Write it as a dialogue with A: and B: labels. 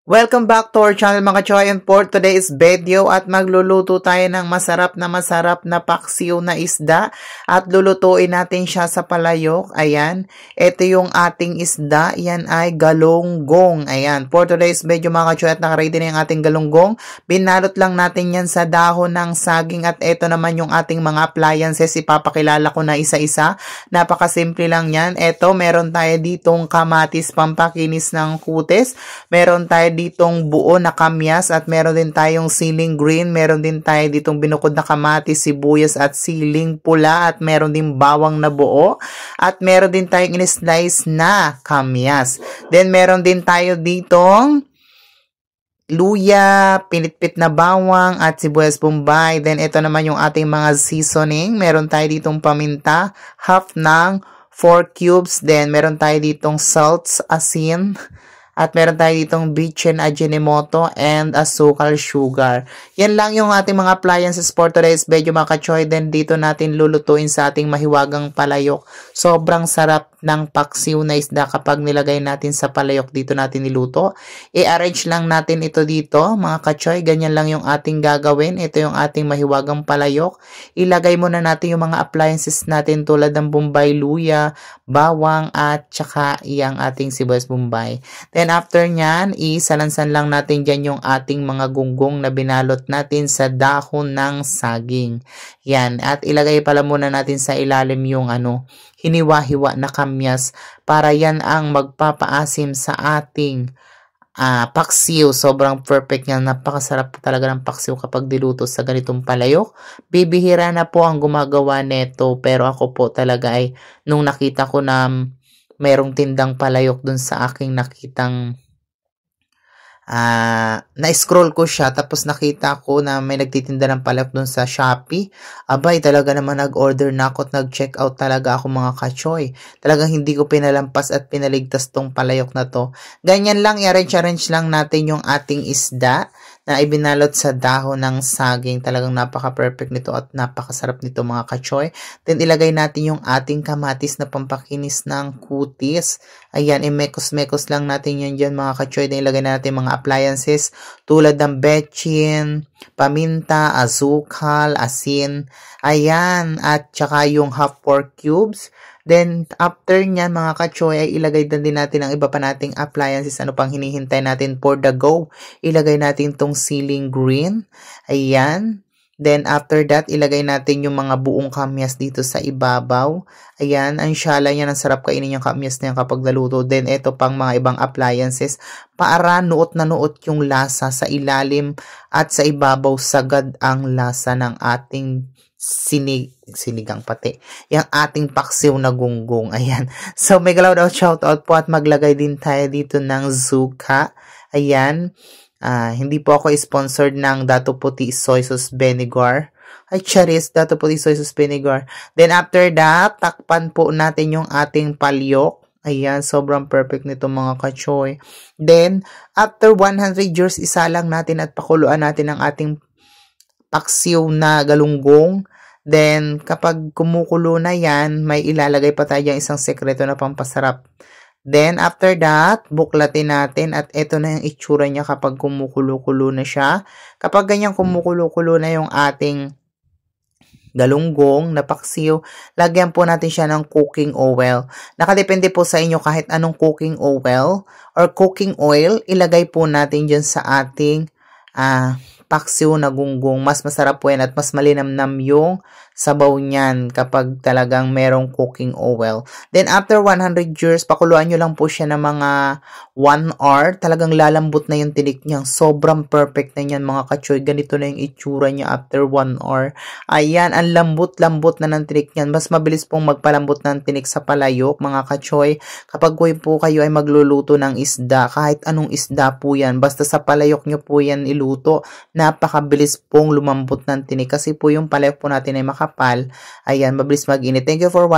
A: Welcome back to our channel mga choy, and for today's video at magluluto tayo ng masarap na paksiw na isda at lulutuin natin siya sa palayok. Ayan, ito yung ating isda, yan ay galunggong. Ayan, for today's video mga choy at nakaready na yung ating galunggong. Binalot lang natin yan sa dahon ng saging at ito naman yung ating mga appliances. Ipapakilala ko na isa-isa. Napakasimple lang yan. Ito, meron tayo ditong kamatis pampakinis ng kutis. Meron tayo ditong buo na kamyas at meron din tayong siling green, meron din tayo ditong binukod na kamatis, sibuyas at siling pula at meron din bawang na buo at meron din tayong in-slice na kamyas. Then meron din tayo ditong luya, pinitpit na bawang at sibuyas bombay. Then ito naman yung ating mga seasoning. Meron tayo ditong paminta, half ng 4 cubes. Then meron tayo ditong salts, asin. At meron tayo ditong bitchin ajinomoto and asukal sugar. Yan lang yung ating mga appliances for today's video mga kachoy. Then dito natin lulutuin sa ating mahiwagang palayok. Sobrang sarap ng paksiw na isda kapag nilagay natin sa palayok. Dito natin niluto. I-arrange lang natin ito dito mga kachoy. Ganyan lang yung ating gagawin. Ito yung ating mahiwagang palayok. Ilagay muna natin yung mga appliances natin tulad ng bombay, luya, bawang at saka iyang ating sibuyas bombay. Then after nyan, isalansan lang natin dyan yung ating mga gunggong na binalot natin sa dahon ng saging. Yan. At ilagay pala muna natin sa ilalim yung hiniwa-hiwa na kamyas para yan ang magpapaasim sa ating paksiw. Sobrang perfect yan. Napakasarap talaga ng paksiw kapag diluto sa ganitong palayok. Bibihira na po ang gumagawa neto, pero ako po talaga ay nung nakita ko na mayroong tindang palayok dun sa aking nakitang na-scroll ko siya tapos nakita ko na may nagtitinda ng palayok dun sa Shopee. Abay, talaga naman nag-order na ako at nag-check out talaga ako mga kachoy. Talagang hindi ko pinalampas at pinaligtas tong palayok na to. Ganyan lang, i-arrange lang natin yung ating isda na ibinalot sa dahon ng saging. Talagang napaka-perfect nito at napakasarap nito mga kachoy. Then ilagay natin yung ating kamatis na pampakinis ng kutis. Ayan, i-mekos-mekos lang natin yan dyan mga kachoy. Then ilagay natin mga appliances tulad ng betchin, paminta, asukal, asin. Ayan, at saka yung half 4 cubes. Then, after nyan, mga kachoy, ay ilagay din natin ang iba pa nating appliances. Ano pang hinihintay natin for the go? Ilagay natin tong siling green. Ayan. Then, after that, ilagay natin yung mga buong kamyas dito sa ibabaw. Ayan. Ang syala yan. Ang sarap kainin yung kamyas na yan kapag naluto. Then, ito pang mga ibang appliances. Para nuot na nuot yung lasa sa ilalim at sa ibabaw. Sagad ang lasa ng ating sinigang pati. Yung ating paksiw na gunggong. Ayan. So, may galaw daw shoutout po at maglagay din tayo dito ng zuka. Ayan. Hindi po ako sponsored ng Dato Puti Soy Sauce Vinegar. Ay, charis, Dato Puti Soy Sauce Vinegar. Then, after that, takpan po natin yung ating palyok. Ayan, sobrang perfect nito mga kachoy. Then, after 100 years, isa lang natin at pakuluan natin ang ating paksiw na galunggong. Then, kapag kumukulo na yan, may ilalagay pa tayo isang sekreto na pampasarap. Then, after that, buklatin natin at ito na yung itsura niya kapag kumukulo-kulo na siya. Kapag ganyan kumukulo-kulo na yung ating galunggong na paksiw, lagyan po natin siya ng cooking oil. Nakadepende po sa inyo kahit anong cooking oil or cooking oil, ilagay po natin dyan sa ating paksiw na gunggong. Mas masarap po yan at mas malinamnam yung sabaw niyan kapag talagang merong cooking oil. Then, after 100 years, pakuluan nyo lang po siya ng mga 1 hour. Talagang lalambot na yung tinik niya. Sobrang perfect na yan mga kachoy. Ganito na yung itsura niya after 1 hour. Ayan, ang lambot-lambot na ng tinik niyan. Mas mabilis pong magpalambot ng tinik sa palayok mga kachoy. Kapag po kayo ay magluluto ng isda, kahit anong isda po yan, basta sa palayok nyo po yan iluto, napakabilis pong lumambot ng tinik kasi po yung palayok po natin ay makapal. Ayan, mabilis mag-init. Thank you for watching.